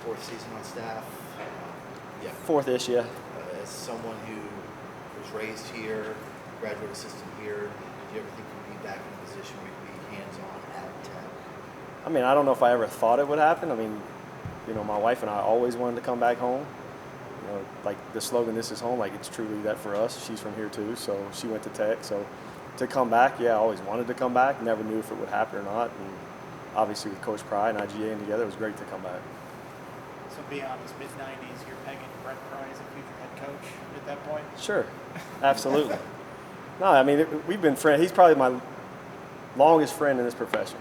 fourth season on staff. Yeah. Fourth-ish, yeah. As someone who was raised here, graduate assistant here, did you ever think you'd be back in a position where you'd be hands-on at Tech? I mean, I don't know if I ever thought it would happen. I mean, my wife and I always wanted to come back home. Like the slogan, "This is home," like it's truly that for us. She's from here too, so she went to Tech. So to come back, yeah, I always wanted to come back. Never knew if it would happen or not. And obviously with Coach Pry and IGA and together, it was great to come back. So beyond his mid-90s, you're pegging Brent Pry as a future head coach at that point? Sure, absolutely. No, I mean, we've been friends. He's probably my longest friend in this profession.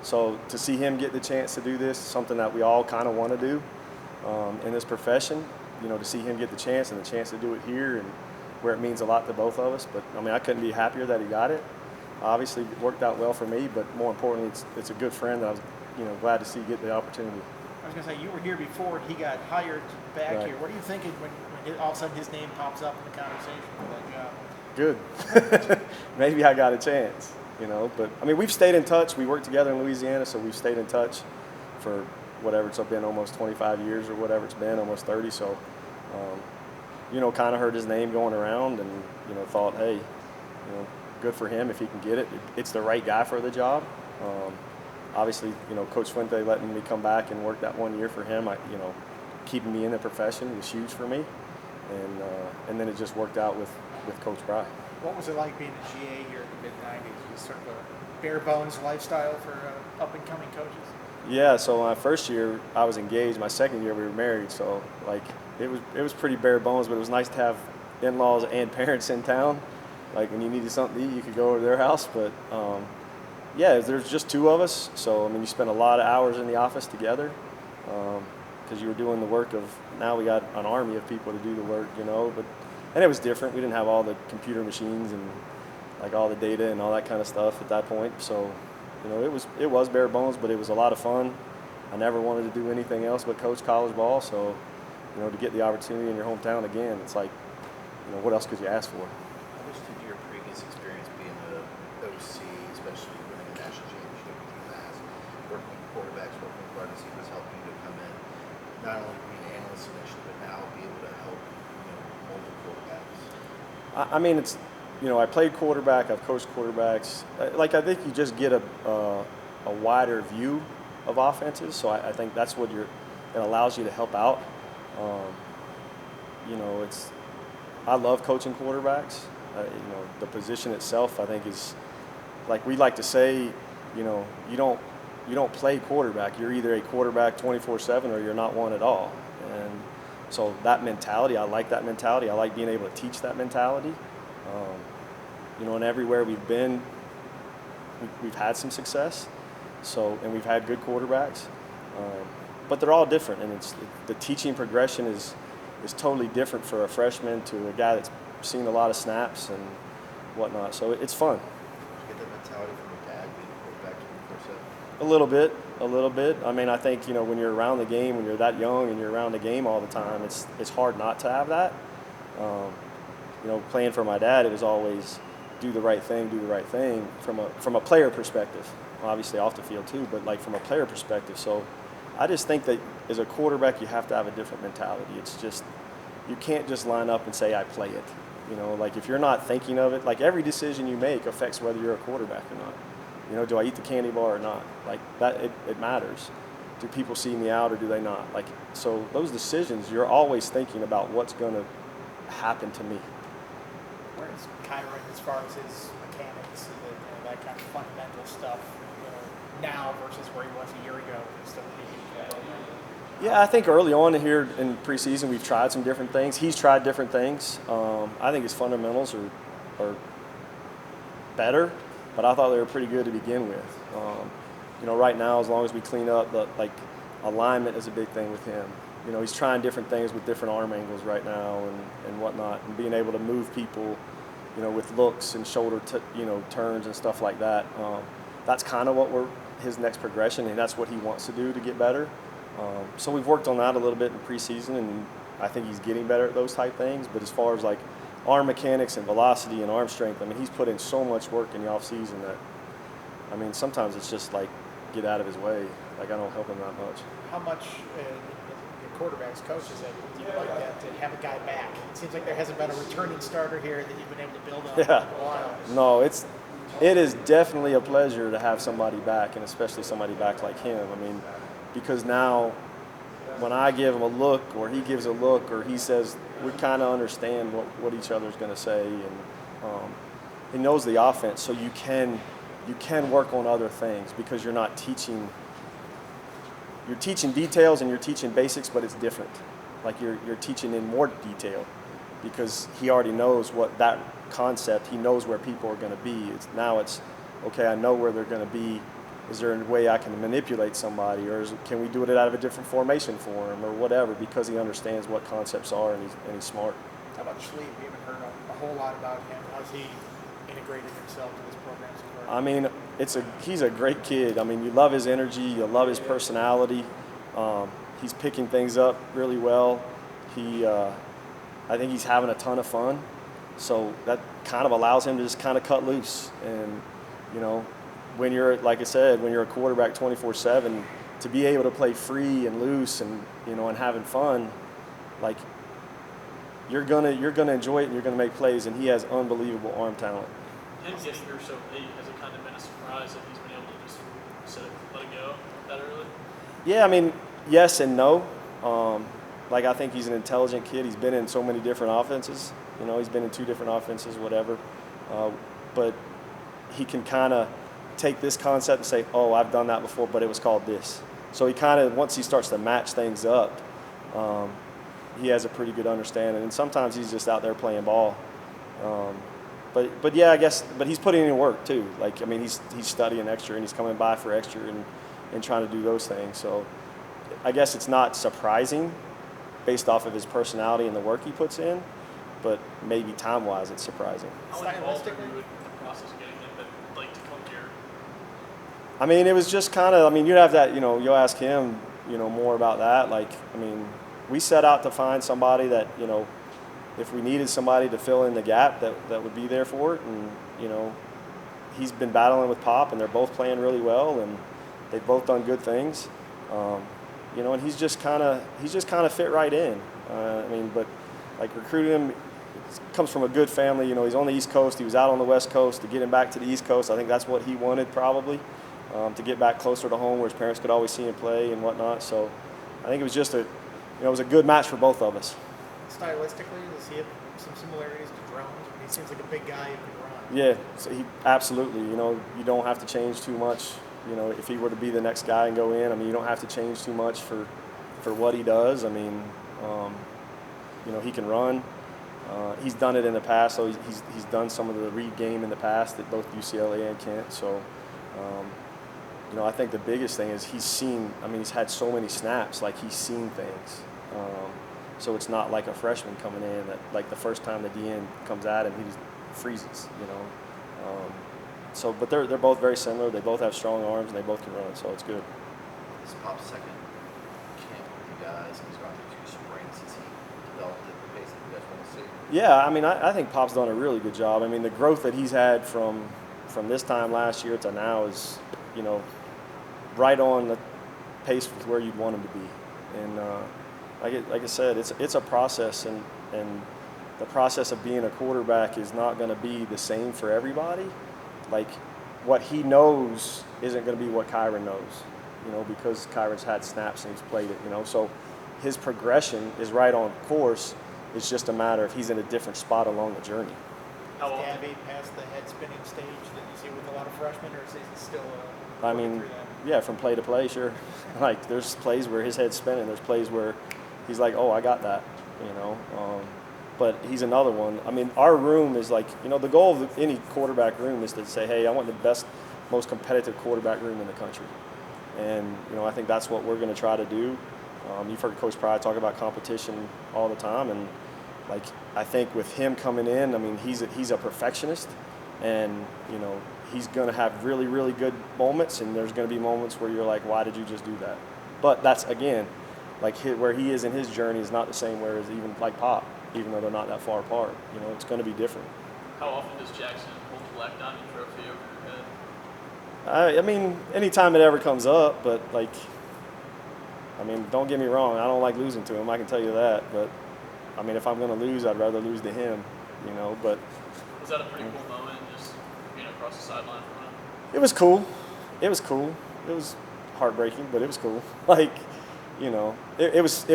So to see him get the chance to do this, something that we all kind of want to do in this profession, to see him get the chance and the chance to do it here and where it means a lot to both of us. But, I mean, I couldn't be happier that he got it. Obviously, it worked out well for me, but more importantly, it's a good friend that I was, glad to see get the opportunity. I was going to say, you were here before he got hired back Right. here. What are you thinking when all of a sudden his name pops up in the conversation for that job? Good. Maybe I got a chance, But, I mean, we've stayed in touch. We worked together in Louisiana, so we've stayed in touch for whatever it's been, almost 25 years or whatever it's been, almost 30. So, kind of heard his name going around and, thought, hey, good for him if he can get it. It's the right guy for the job. Obviously, Coach Fuente letting me come back and work that 1 year for him, keeping me in the profession was huge for me. And then it just worked out with Coach Pry. What was it like being a GA here in the mid-90s? Was it sort of a bare bones lifestyle for up-and-coming coaches? Yeah, so my first year I was engaged. My second year we were married, so it was pretty bare bones, but it was nice to have in-laws and parents in town. Like when you needed something to eat, you could go over to their house. But yeah, there's just two of us, so I mean you spend a lot of hours in the office together because you were doing the work of. Now we got an army of people to do the work, and it was different. We didn't have all the computer machines and all the data and all that kind of stuff at that point. So. It was bare bones, but it was a lot of fun. I never wanted to do anything else but coach college ball. So, to get the opportunity in your hometown again, it's like, what else could you ask for? How much did your previous experience being the OC, especially winning a national championship with UMass, working with quarterbacks, working with wide receivers, help you to come in, not only be an analyst initially, but now be able to help, multiple quarterbacks? I mean, it's. I played quarterback. I've coached quarterbacks. I think you just get a wider view of offenses. So I think that's what it allows you to help out. I love coaching quarterbacks. The position itself, I think, is like we like to say. You don't play quarterback. You're either a quarterback 24/7 or you're not one at all. And so that mentality, I like that mentality. I like being able to teach that mentality. And everywhere we've been, we've had some success. And we've had good quarterbacks, but they're all different. And the teaching progression is totally different for a freshman to a guy that's seen a lot of snaps and whatnot. So it's fun. Did you get that mentality from your dad being a quarterback 24/7? A little bit. I mean, I think when you're around the game, when you're that young and you're around the game all the time, it's hard not to have that. Playing for my dad, it was always do the right thing from a player perspective. Obviously off the field too, but from a player perspective. So I just think that as a quarterback, you have to have a different mentality. It's just you can't just line up and say I play it. If you're not thinking of it, every decision you make affects whether you're a quarterback or not. Do I eat the candy bar or not? That it matters. Do people see me out or do they not? So those decisions, you're always thinking about what's going to happen to me. Where is Kyron as far as his mechanics and that kind of fundamental stuff, now versus where he was a year ago? Yeah, I think early on here in preseason we've tried some different things. He's tried different things. I think his fundamentals are better, but I thought they were pretty good to begin with. Right now, as long as we clean up, alignment is a big thing with him. He's trying different things with different arm angles right now and whatnot, and being able to move people, with looks and shoulder, turns and stuff like that. That's kind of his next progression, and that's what he wants to do to get better. So we've worked on that a little bit in preseason, and I think he's getting better at those type things. But as far as arm mechanics and velocity and arm strength, I mean, he's put in so much work in the off season that, sometimes it's just get out of his way. I don't help him that much. How much quarterbacks, coaches, that do you like that to have a guy back? It seems like there hasn't been a returning starter here that you've been able to build on Yeah. for a while. No, it is definitely a pleasure to have somebody back, and especially somebody back like him. I mean, because now when I give him a look or he gives a look or he says, we kind of understand what each other's going to say, and he knows the offense, so you can work on other things because you're not teaching. You're teaching details and you're teaching basics, but it's different. Like you're teaching in more detail because he already knows what that concept. He knows where people are going to be. Now it's okay. I know where they're going to be. Is there a way I can manipulate somebody, or can we do it out of a different formation for him, or whatever? Because he understands what concepts are and he's smart. How about Schlieb? We haven't heard a whole lot about him. How's he integrated himself to this program so far? I mean, he's a great kid. I mean, you love his energy, you love his personality. He's picking things up really well. I think he's having a ton of fun. So that kind of allows him to just kind of cut loose. And, you know, when you're, like I said, when you're a quarterback 24/7, to be able to play free and loose and, you know, and having fun, like, you're gonna enjoy it and you're gonna make plays. And he has unbelievable arm talent. Him getting here so late, has it kind of been a surprise that he's been able to just let it go that early? Yeah, I mean, yes and no. Like, I think he's an intelligent kid. He's been in so many different offenses. You know, he's been in 2 different offenses, whatever. But he can kind of take this concept and say, oh, I've done that before, but it was called this. So he kind of, once he starts to match things up, he has a pretty good understanding. And sometimes he's just out there playing ball. But yeah, I guess, but he's putting in work too. Like, I mean, he's studying extra and he's coming by for extra and trying to do those things. So I guess it's not surprising based off of his personality and the work he puts in, but maybe time-wise it's surprising. How involved are you with the process of getting him to come here? I mean, it was just kind of, I mean, you'd have that, you know, you'll ask him, you know, more about that. Like, I mean, we set out to find somebody that, you know, if we needed somebody to fill in the gap that would be there for it. And, you know, he's been battling with Pop and they're both playing really well and they've both done good things. You know, and he's just kind of fit right in. I mean, but like recruiting him, comes from a good family. You know, he's on the East Coast. He was out on the West Coast. To get him back to the East Coast, I think that's what he wanted probably, to get back closer to home where his parents could always see him play and whatnot. So I think it was just it was a good match for both of us. Stylistically, does he have some similarities to Drones? I mean, he seems like a big guy who can run. Yeah, so he absolutely. You know, you don't have to change too much. You know, if he were to be the next guy and go in, I mean, you don't have to change too much for what he does. I mean, you know, he can run. He's done it in the past, so he's done some of the read game in the past at both UCLA and Kent. So, you know, I think the biggest thing is he's seen. I mean, he's had so many snaps, like he's seen things. So it's not like a freshman coming in that, like the first time the DN comes at him, he just freezes. You know. So, but they're both very similar. They both have strong arms and they both can run. So it's good. This is Pop's second camp with you guys. He's gone through 2 sprints. Has he developed at the pace that you guys want to see? Yeah, I mean, I think Pop's done a really good job. I mean, the growth that he's had from this time last year to now is, you know, right on the pace with where you'd want him to be. And like I said, it's a process, and the process of being a quarterback is not going to be the same for everybody. Like, what he knows isn't going to be what Kyron knows, you know, because Kyron's had snaps and he's played it, you know. So his progression is right on course. It's just a matter of he's in a different spot along the journey. How Is often? Gabby past the head spinning stage that you see with a lot of freshmen, or is he still I working mean, through that? yeah, from play to play, sure. Like, there's plays where his head's spinning. There's plays where he's like, oh, I got that, you know. But he's another one. I mean, our room is like, you know, the goal of any quarterback room is to say, hey, I want the best, most competitive quarterback room in the country. And, you know, I think that's what we're going to try to do. You've heard Coach Pride talk about competition all the time. And, like, I think with him coming in, I mean, he's a perfectionist. And, you know, he's going to have really, really good moments. And there's going to be moments where you're like, why did you just do that? But that's, again, like where he is in his journey is not the same where as even like Pop. Even though they're not that far apart, you know, it's going to be different. How often does Jackson hold the Black Diamond trophy over your head? I mean, anytime it ever comes up, but like, I mean, don't get me wrong. I don't like losing to him. I can tell you that. But I mean, if I'm going to lose, I'd rather lose to him. You know. But Was that a pretty cool moment, just being across the sideline from him? it was cool. It was cool. It was heartbreaking, but it was cool. Like, you know, it was.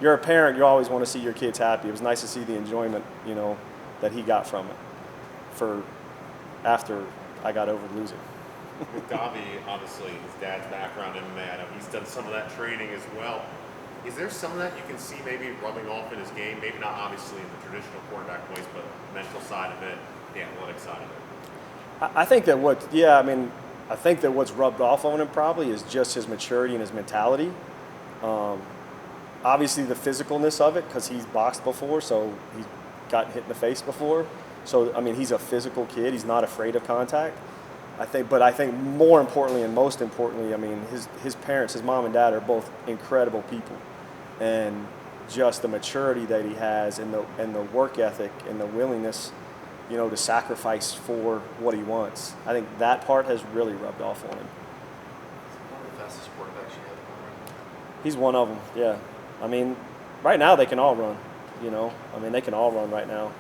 You're a parent. You always want to see your kids happy. It was nice to see the enjoyment, you know, that he got from it. For after I got over losing. With Davi, obviously, his dad's background in MMA, I know he's done some of that training as well. Is there some of that you can see maybe rubbing off in his game? Maybe not obviously in the traditional quarterback ways, but mental side of it, the athletic side of it. I think that I think that what's rubbed off on him probably is just his maturity and his mentality. Obviously, the physicalness of it, because he's boxed before, so he's gotten hit in the face before. So, I mean, he's a physical kid. He's not afraid of contact. I think more importantly and most importantly, I mean, his parents, his mom and dad are both incredible people. And just the maturity that he has and the work ethic and the willingness, you know, to sacrifice for what he wants. I think that part has really rubbed off on him. One of the fastest quarterbacks you have. He's one of them, yeah. I mean, right now they can all run, you know. I mean, they can all run right now.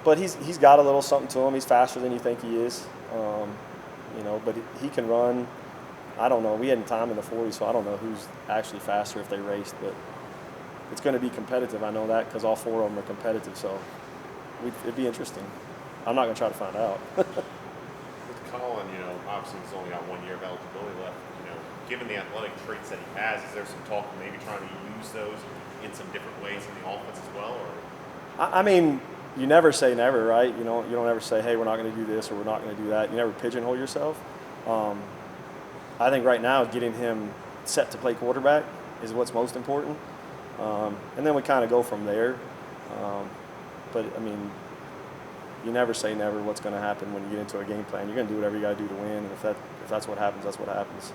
But he's got a little something to him. He's faster than you think he is, you know. But he can run. I don't know. We had time in the 40s, so I don't know who's actually faster if they raced. But it's going to be competitive. I know that because all four of them are competitive. So it'd be interesting. I'm not going to try to find out. With Colin, you know, obviously he's only got 1 year of eligibility left. You know, given the athletic traits that he has, is there some talk of maybe trying to use those in some different ways in the offense as well? Or I mean, you never say never, right? You don't ever say, hey, we're not going to do this or we're not going to do that. You never pigeonhole yourself. I think right now getting him set to play quarterback is what's most important. And then we kind of go from there. But, I mean, you never say never what's going to happen when you get into a game plan. You're going to do whatever you got to do to win. And if that's what happens, that's what happens.